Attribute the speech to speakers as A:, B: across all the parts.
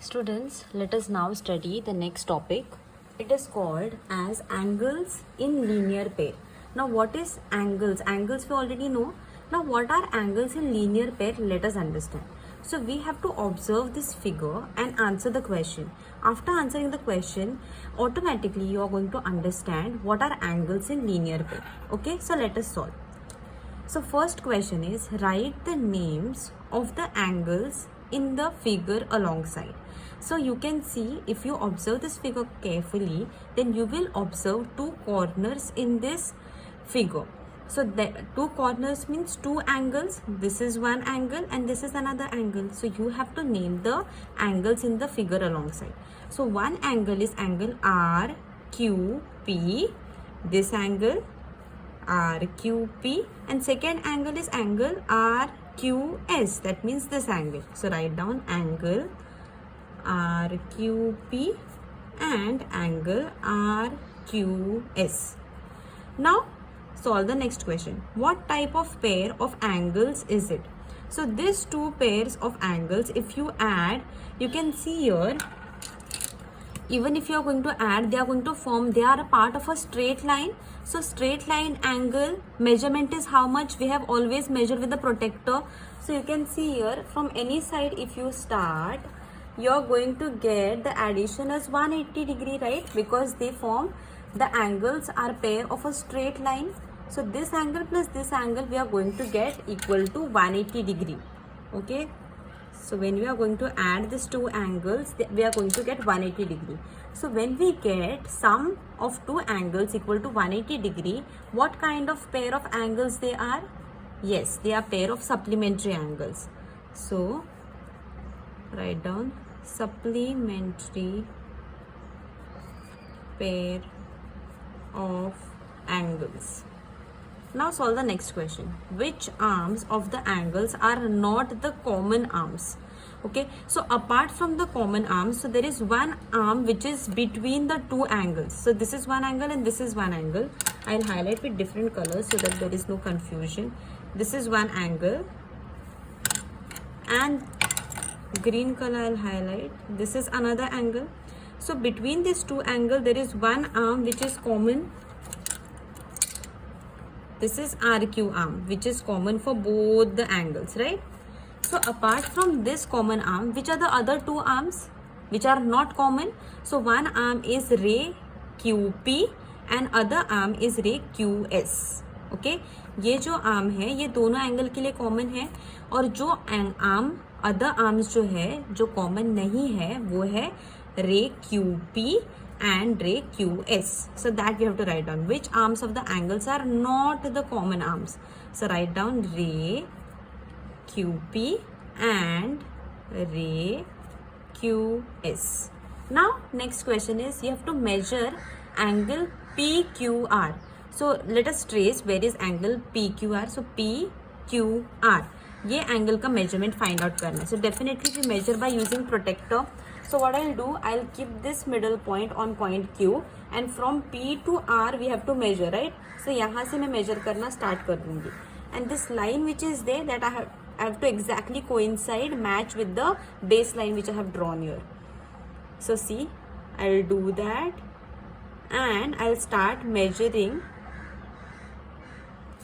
A: Students, let us now study the next topic. It is called as angles in linear pair. Now what is angles? Angles we already know. Now what are angles in linear pair? Let us understand. So we have to observe this figure and answer the question. After answering the question, automatically you are going to understand what are angles in linear pair. Okay, so let us solve. So first question is, write the names of the angles in the figure alongside. So you can see, if you observe this figure carefully, then you will observe two corners in this figure. So the two corners means two angles. This is one angle and this is another angle. So you have to name the angles in the figure alongside. So one angle is angle RQP. This angle RQP, and second angle is angle RQS, that means this angle. So write down angle RQP and angle RQS. Now solve the next question. What type of pair of angles is it? So these two pairs of angles, if you add, you can see here, even if you are going to add, they are a part of a straight line. So straight line angle measurement is how much? We have always measured with the protector. So you can see here, from any side if you start, you are going to get the addition as 180 degree, right? Because they form, the angles are pair of a straight line. So this angle plus this angle we are going to get equal to 180 degree. Okay. So when we are going to add these two angles, we are going to get 180 degree. So when we get sum of two angles equal to 180 degree, what kind of pair of angles they are? Yes, they are pair of supplementary angles. So write down supplementary pair of angles. Now solve the next question. Which arms of the angles are not the common arms? Okay, so apart from the common arms, so there is one arm which is between the two angles. So this is one angle and this is one angle. I'll highlight with different colors so that there is no confusion. This is one angle and green color I'll highlight. This is another angle. So between these two angles, there is one arm which is common. This is RQ arm, which is common for both the angles, right? So apart from this common arm, which are the other two arms which are not common? So one arm is ray QP and other arm is ray QS. Okay, ये जो arm है ये दोनों angle के लिए common है, और जो आर्म अदर आर्म्स जो है जो कॉमन नहीं है वो है ray QP and ray QS. So that we have to write down which arms of the angles are not the common arms. So write down ray QP and ray QS. Now next question is, you have to measure angle PQR. So let us trace where is angle PQR. So PQR, ये angle का measurement find out करना है. So definitely we measure by using protector. So what I'll do, I'll keep this middle point on point Q and from P to R we have to measure, right? So यहाँ से मैं measure करना start कर दूँगी. And this line which is there, that I have to exactly coincide, match with the baseline which I have drawn here. So see, I'll do that and I'll start measuring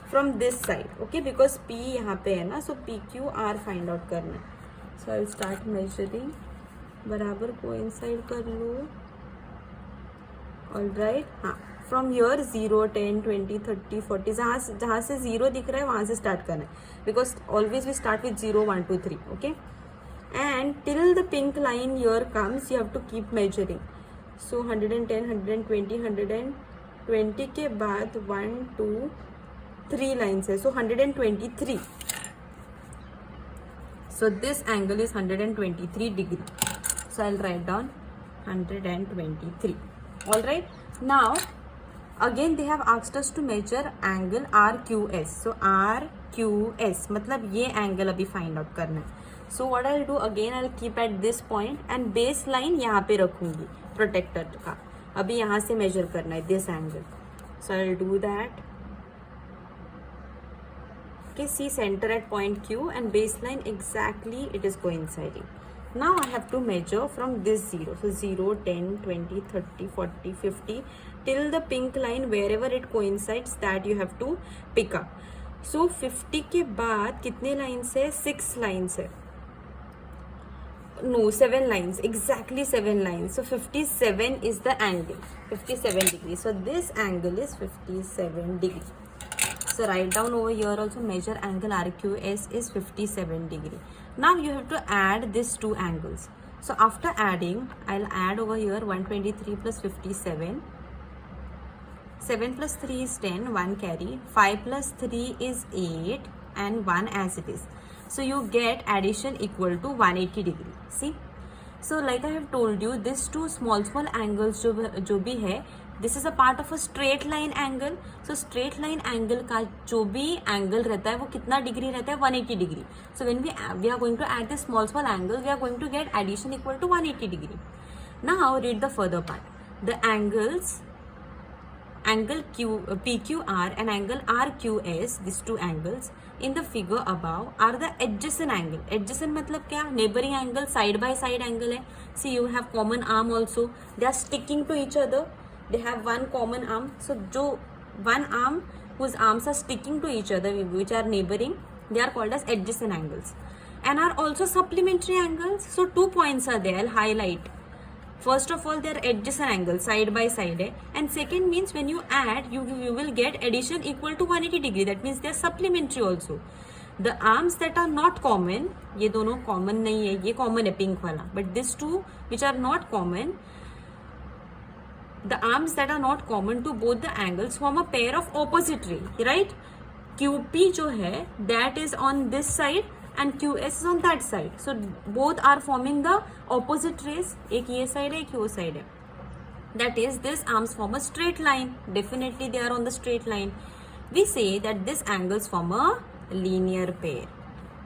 A: from this side. Okay, because P यहाँ पे है ना, so PQR find out करना है. So I'll start measuring. बराबर coincide कर लो. All right, हाँ, from your 0, 10, 20, 30, 40, जहाँ से 0 दिख रहा है वहाँ से स्टार्ट करना है, because always we start with 0, 1, 2, 3. Okay, and till the pink line your comes you have to keep measuring. So 110, 120, 120 के बाद 1, 2, 3 लाइन्स है. सो 123. So this angle is 123 degree. So I'll write down 123. All right. Now again they have asked us to measure angle RQS. So RQS मतलब ये angle अभी find out करना है. So what I'll do, again I'll keep at this point and baseline यहाँ पे रखूँगी protector का. अभी यहाँ से measure करना है this angle. So I'll do that. Okay, see center at point Q and baseline exactly it is coinciding. Now I have to measure from this 0. So 0, 10, 20, 30, 40, 50 till the pink line, wherever it coincides, that you have to pick up. So 50 के बाद कितने lines है? 6 lines है. No, 7 lines, exactly 7 lines. So 57 is the angle, 57 degrees. So this angle is 57 degree. So write down over here also, measure angle RQS is 57 degree. Now you have to add these two angles. So after adding, I'll add over here 123 plus 57. 7 plus 3 is 10, 1 carry. 5 plus 3 is 8 and 1 as it is. So you get addition equal to 180 degree. See? So like I have told you, these two small angles जो भी है, this is a part of a straight line angle. So straight line angle का जो भी angle रहता है वो कितना डिग्री रहता है? 180 degree. So when we are going to add this small angle, we are going to get addition equal to 180 degree. Now read the further part. The angles, angle PQR and angle RQS, these two angles in the figure above are the adjacent angle. Adjacent मतलब क्या? Neighboring angle, side by side angle है. See, you have common arm also. They are sticking to each other. They have one common arm. So जो one arm whose arms are sticking to each other, which are neighboring, they are called as adjacent angles, and are also supplementary angles. So 2 points are there. I'll highlight. First of all, they are adjacent angles, side by side है. And second means when you add, you will get addition equal to 180 degree. That means they are supplementary also. The arms that are not common, ये दोनों common नहीं है, ये common है pink वाला. But these two which are not common, the arms that are not common to both the angles form a pair of opposite ray, right? QP जो है, that is on this side and QS is on that side. So both are forming the opposite rays. एक ये side है, एक वो side है. That is, these arms form a straight line. Definitely they are on the straight line. We say that these angles form a linear pair.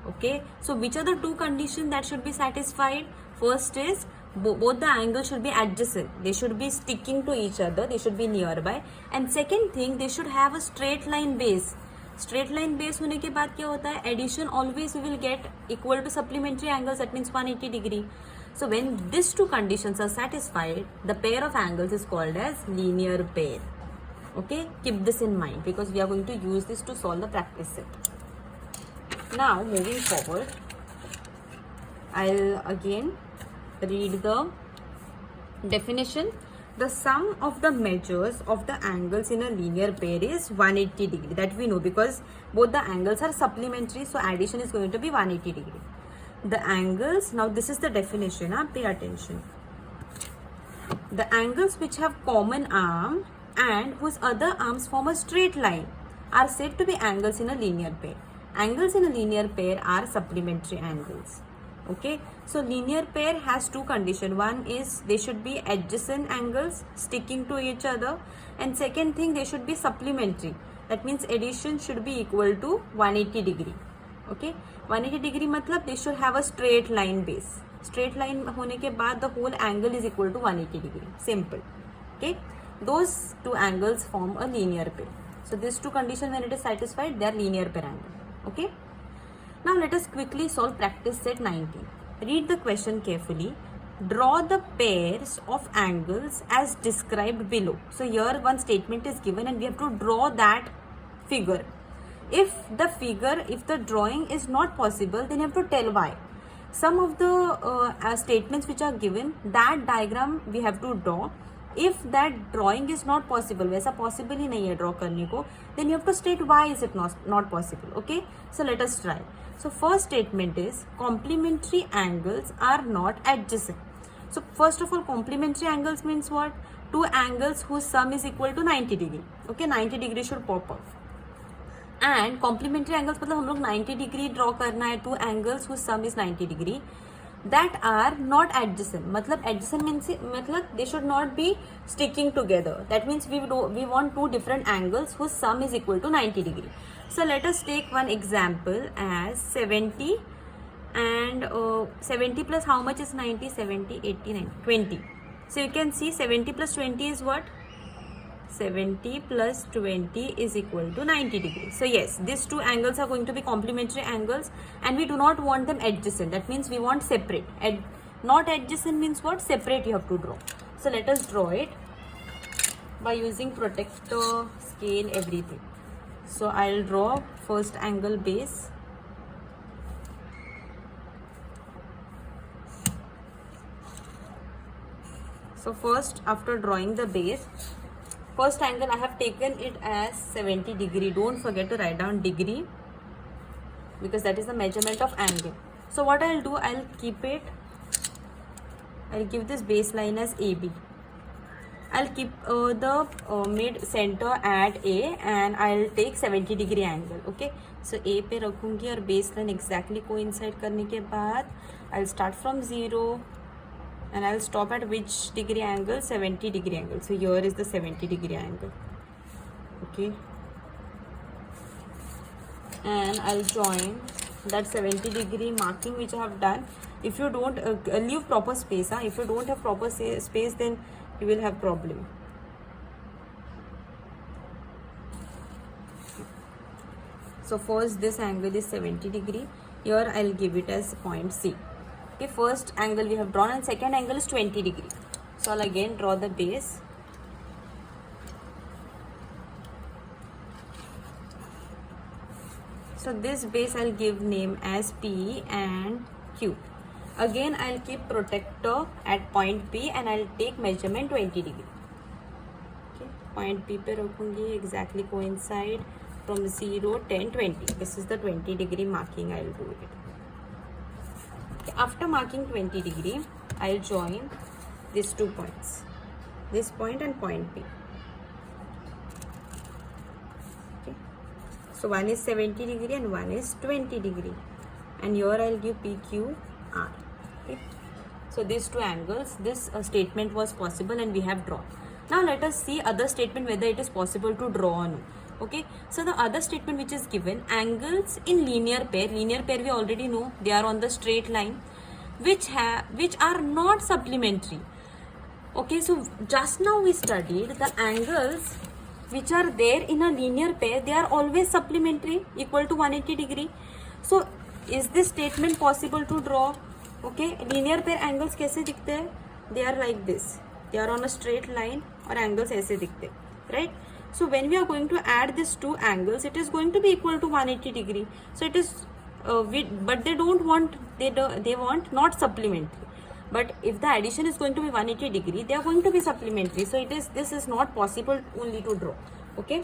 A: Okay. So which are the two conditions that should be satisfied? First is both the angles should be adjacent. They should be sticking to each other. They should be nearby. And second thing, they should have a straight line base. Straight line base होने के बाद क्या होता है? Addition always we will get equal to supplementary angles. That means 180 degree. So when these two conditions are satisfied, the pair of angles is called as linear pair. Okay, keep this in mind because we are going to use this to solve the practice set. Now moving forward, I'll again read the definition. The sum of the measures of the angles in a linear pair is 180 degree. That we know because both the angles are supplementary. So addition is going to be 180 degree. The angles, now this is the definition, pay attention. The angles which have common arm and whose other arms form a straight line are said to be angles in a linear pair. Angles in a linear pair are supplementary angles. Okay, so linear pair has two conditions. One is they should be adjacent angles sticking to each other, and second thing, they should be supplementary. That means addition should be equal to 180 degree. Okay, 180 degree मतलब they should have a straight line base. Straight line होने के बाद the whole angle is equal to 180 degree. Simple. Okay, those two angles form a linear pair. So these two conditions, when it is satisfied, they are linear pair angle. Okay. Now let us quickly solve practice set 19. Read the question carefully. Draw the pairs of angles as described below. So here one statement is given and we have to draw that figure. If the drawing is not possible, then you have to tell why. Some of the statements which are given, that diagram we have to draw. If that drawing is not possible, वैसा possible ही नहीं है draw करने को, then you have to state why is it not possible. Okay, so let us try. So first statement is complementary angles are not adjacent. So first of all, complementary angles means what? Two angles whose sum is equal to 90 degree. Okay, 90 degree should pop up. And complementary angles मतलब हम लोग 90 degree draw करना है. Two angles whose sum is 90 degree that are not adjacent. मतलब adjacent means मतलब they should not be sticking together. That means we want two different angles whose sum is equal to 90 degree. So let us take one example as 70 and 70 plus how much is 90? 70, 80, 90, 20. So you can see 70 plus 20 is what? 70 plus 20 is equal to 90 degrees. So yes, these two angles are going to be complementary angles and we do not want them adjacent. That means we want separate. Not adjacent means what? Separate you have to draw. So let us draw it by using protractor, scale, everything. So I'll draw first angle base. So first, after drawing the base, first angle I have taken it as 70 degree. Don't forget to write down degree because that is the measurement of angle. So what I'll do, I'll give this baseline as AB. I'll keep the mid center at A and I'll take 70 degree angle. Okay, so A पे रखूँगी और baseline exactly coincide करने के बाद I'll start from 0 and I'll stop at which degree angle? 70 degree angle. So here is the 70 degree angle. Okay, and I'll join that 70 degree marking which I have done. If you don't leave proper space, if you don't have proper space, then you will have problem. So first this angle is 70 degree. Here I'll give it as point C. Okay, first angle we have drawn and second angle is 20 degree. So I'll again draw the base. So this base I'll give name as P and Q. Again I'll keep protractor at point P and I'll take measurement 20 degree. Okay, point P पे रखूँगी exactly coincide from 0, 10, 20. This is the 20 degree marking I'll do it. Okay, after marking 20 degree, I'll join these 2 points. This point and point P. Okay, so one is 70 degree and one is 20 degree. And here I'll give PQR. Okay, so these two angles, this statement was possible and we have drawn. Now let us see other statement whether it is possible to draw or no. Okay, so the other statement which is given, angles in linear pair we already know they are on the straight line, which are not supplementary. Okay, so just now we studied the angles which are there in a linear pair, they are always supplementary, equal to 180 degree. So is this statement possible to draw? Okay, linear pair angles कैसे दिखते हैं? They are like this, they are on a straight line और angles ऐसे दिखते हैं, right? So when we are going to add these two angles, it is going to be equal to 180 degree. So it is, but they don't want, they want not supplementary. But if the addition is going to be 180 degree, they are going to be supplementary. So it is, this is not possible only to draw. Okay,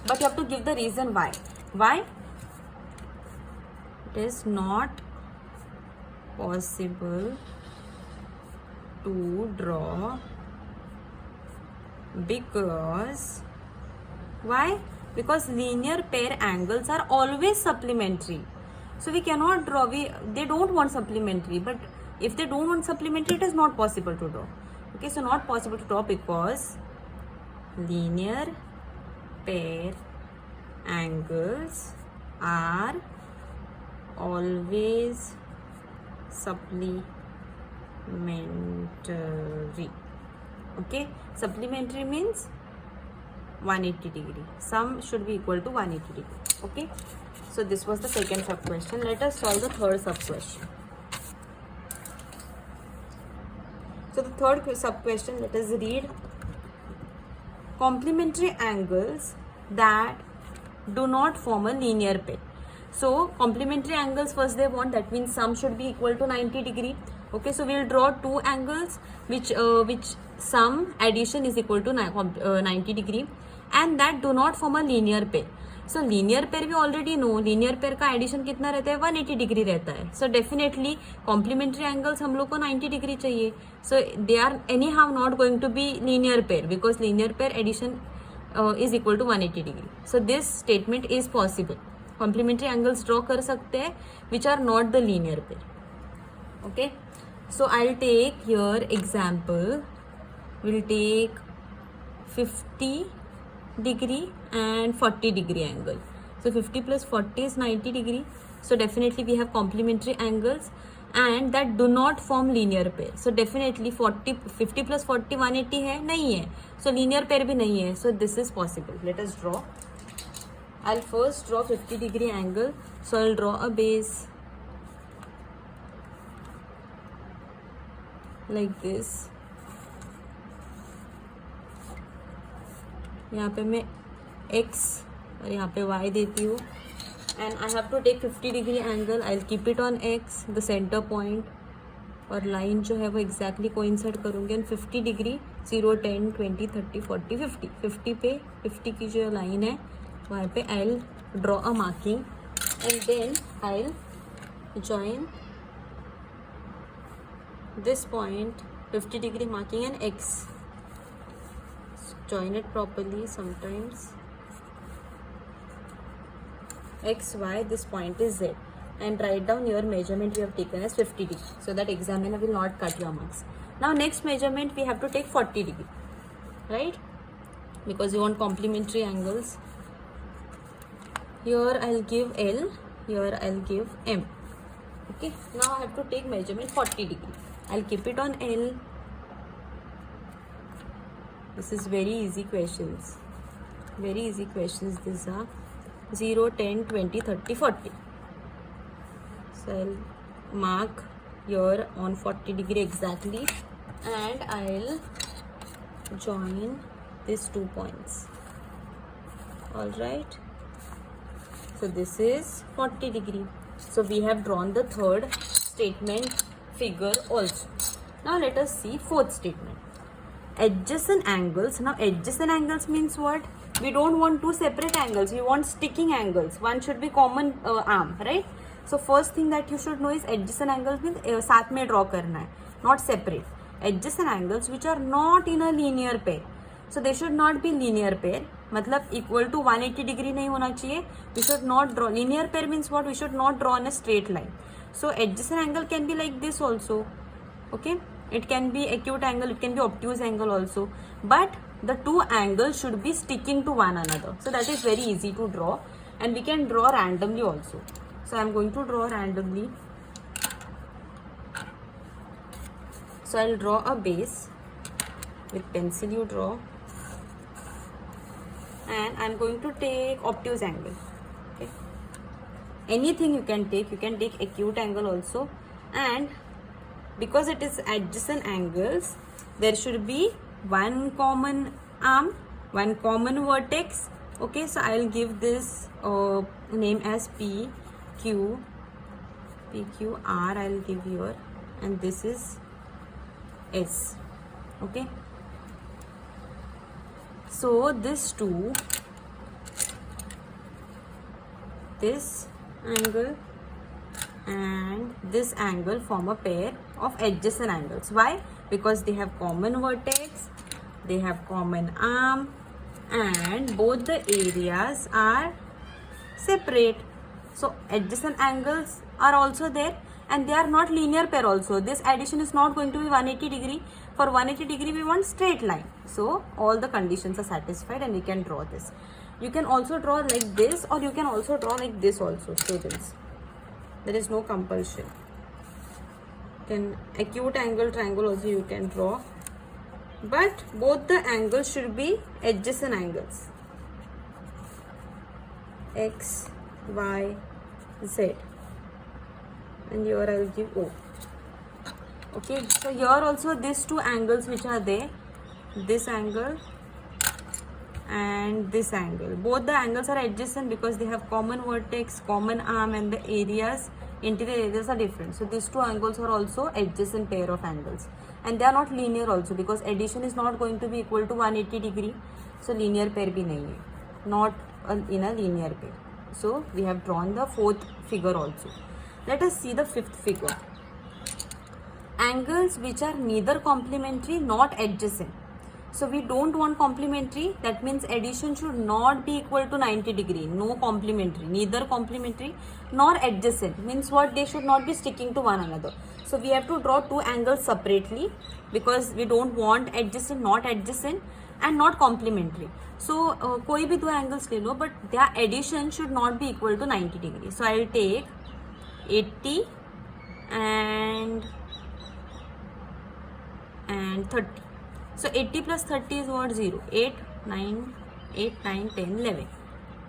A: but you have to give the reason why. Why it is not possible to draw? Because why? Because linear pair angles are always supplementary. So we cannot draw, they don't want supplementary, but if they don't want supplementary, it is not possible to draw. Okay, so not possible to draw because linear pair angles are always supplementary. Okay, supplementary means 180 degree. Sum should be equal to 180 degree. Okay, so this was the second sub question. Let us solve the third sub question. So the third sub question, let us read. Complementary angles that do not form a linear pair. So complementary angles first they want, that means sum should be equal to 90 degree. Okay, so we will draw two angles which sum addition is equal to 90 degree and that do not form a linear pair. So linear pair we already know, linear pair का addition कितना रहता है? 180 degree रहता है. So definitely complementary angles हम लोग को 90 degree चाहिए. So they are anyhow not going to be linear pair because linear pair addition is equal to 180 degree. So this statement is possible. Complementary angles draw कर सकते हैं which are not the linear pair. Okay, so I'll take here example. We'll take 50 degree and 40 degree angle. So 50 plus 40 is 90 degree. So definitely we have complementary angles and that do not form linear pair. So definitely 50 plus 40 180 है? नहीं है. So linear pair भी नहीं है. So this is possible. Let us draw. I'll first draw 50 degree angle. So I'll draw a base. Like this. यहाँ पे मैं x और यहाँ पे y देती हूँ. And I have to take 50 degree angle. I will keep it on x, the centre point, और line जो है वो एग्जैक्टली कोइंसाइड करूँगी. And 50 degree 0, 10, 20, 30, 40, 50. 50 पे 50 की जो लाइन है वहाँ पे I will draw a marking. And then I will join this point 50 degree marking and x. Join it properly. Sometimes x, y, this point is z, and write down your measurement you have taken as 50 degree so that examiner will not cut your marks. Now next measurement we have to take 40 degree, right? Because you want complementary angles. Here I'll give L, here I'll give M. Okay, now I have to take measurement 40 degree. I'll keep it on L. This is very easy questions. Very easy questions. These are 0, 10, 20, 30, 40. So I'll mark here on 40 degree exactly, and I'll join these 2 points. All right. So this is 40 degree. So we have drawn the third statement figure also. Now let us see fourth statement. Adjacent angles. Now adjacent angles means what? We don't want two separate angles. We want sticking angles. One should be common arm, right? So first thing that you should know is adjacent angles means साथ में draw करना है, not separate. Adjacent angles which are not in a linear pair. So they should not be linear pair. मतलब equal to 180 degree नहीं होना चाहिए. We should not draw. Linear pair means what? We should not draw in a straight line. So adjacent angle can be like this also. Okay, it can be acute angle, it can be obtuse angle also, but the two angles should be sticking to one another. So that is very easy to draw, and we can draw randomly also. So I am going to draw randomly. So I'll draw a base with pencil. You draw, and I'm going to take obtuse angle. Okay, anything you can take acute angle also. And because it is adjacent angles, there should be one common arm, one common vertex. Okay, so I will give this name as P, Q, R I will give here, and this is S. Okay, so this two, this angle and this angle form a pair of adjacent angles. Why? Because they have common vertex, they have common arm, and both the areas are separate. So adjacent angles are also there, and they are not linear pair also. This addition is not going to be 180 degree. For 180 degree we want straight line. So all the conditions are satisfied, and we can draw this. You can also draw like this, or you can also draw like this also, students. There is no compulsion. Then acute angle triangle also you can draw, but both the angles should be adjacent angles. X, Y, Z, and here I will give O. Okay, so here also these two angles which are there, this angle and this angle, both the angles are adjacent because they have common vertex, common arm, and the areas, interior areas are different. So these two angles are also adjacent pair of angles, and they are not linear also because addition is not going to be equal to 180 degree. So linear pair bhi nahi hai, not in a linear pair. So we have drawn the fourth figure also. Let us see the fifth figure. Angles which are neither complementary nor adjacent. So we don't want complementary. That means addition should not be equal to 90 degree. No complementary, neither complementary nor adjacent. Means what? They should not be sticking to one another. So we have to draw two angles separately because we don't want adjacent, not adjacent, and not complementary. So कोई भी दो angles ले लो, but their addition should not be equal to 90 degree. So I will take 80 and 30. So 80 plus 30 is what? 0. 8, 9, 10, 11.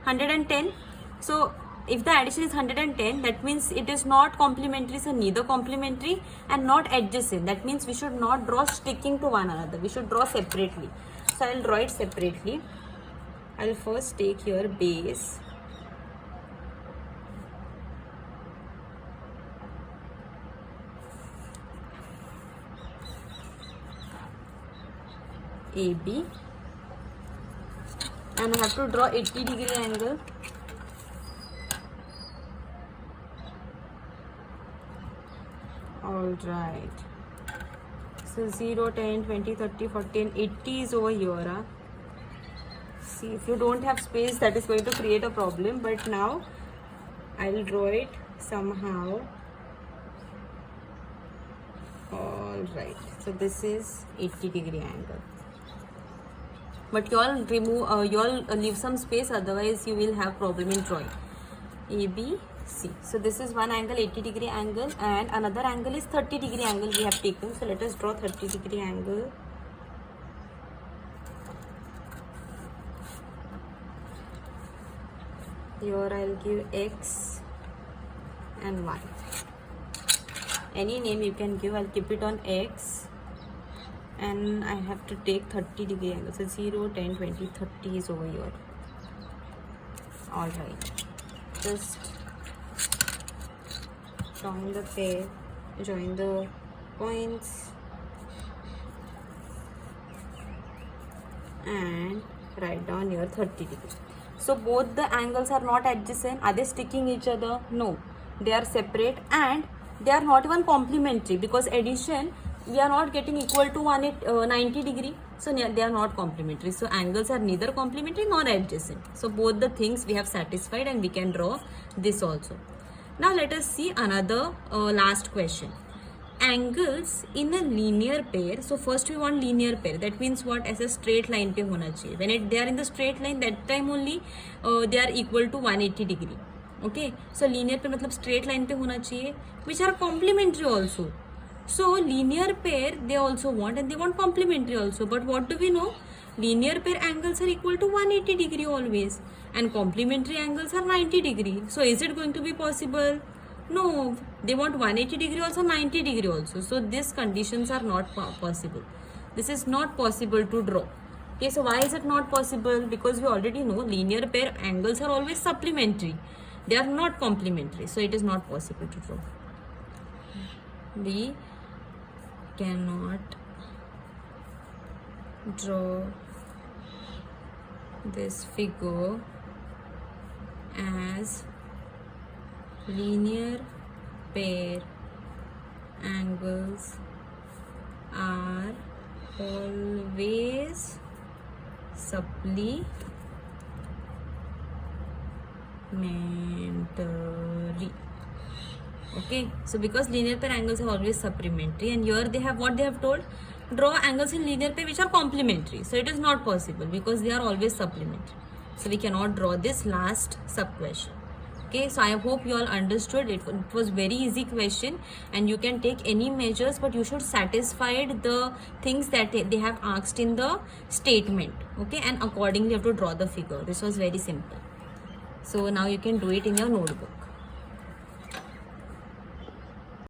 A: 110. So if the addition is 110, that means it is not complementary, so neither complementary and not adjacent. That means we should not draw sticking to one another. We should draw separately. So I'll draw it separately. I'll first take here base. AB, and I have to draw 80-degree angle. Alright. So 0, 10, 20, 30, 40 and 80 is over here. Huh? See, if you don't have space, that is going to create a problem. But now I'll draw it somehow. Alright. So this is 80-degree angle. But you all remove, you all leave some space, otherwise you will have problem in drawing. ABC. So this is one angle, 80-degree angle, and another angle is 30-degree angle we have taken. So let us draw 30-degree angle. Here I'll give X and Y. Any name you can give, I'll keep it on X. And I have to take 30-degree angle. So 0, 10, 20, 30 is over here. Alright. Just join the pair, join the points, and write down your 30 degrees. So both the angles are not adjacent. Are they sticking each other? No. They are separate and they are not even complementary, because addition we are not getting equal to 90 degree. So they are not complementary. So angles are neither complementary nor adjacent. So both the things we have satisfied, and we can draw this also. Now let us see another last question. Angles in a linear pair. So first we want linear pair. That means what? As a straight line pe hona chahiye. When they are in the straight line, that time only they are equal to 180 degree. Okay. So linear pair matlab straight line pe hona chahiye, which are complementary also. So linear pair they also want, and they want complementary also. But what do we know? Linear pair angles are equal to 180 degree always, and complementary angles are 90 degree. So is it going to be possible? No. They want 180 degree also, 90 degree also. So these conditions are not possible. This is not possible to draw. Okay, so why is it not possible? Because we already know linear pair angles are always supplementary. They are not complementary. So it is not possible to draw. We cannot draw this figure as linear pair angles are always supplementary. Okay, so because linear pair angles are always supplementary, and here they have what they have told, draw angles in linear pair which are complementary. So it is not possible because they are always supplementary. So we cannot draw this last sub question. Okay, so I hope you all understood it. It was very easy question, and you can take any measures, but you should satisfy the things that they have asked in the statement. Okay, and accordingly you have to draw the figure. This was very simple. So now you can do it in your notebook.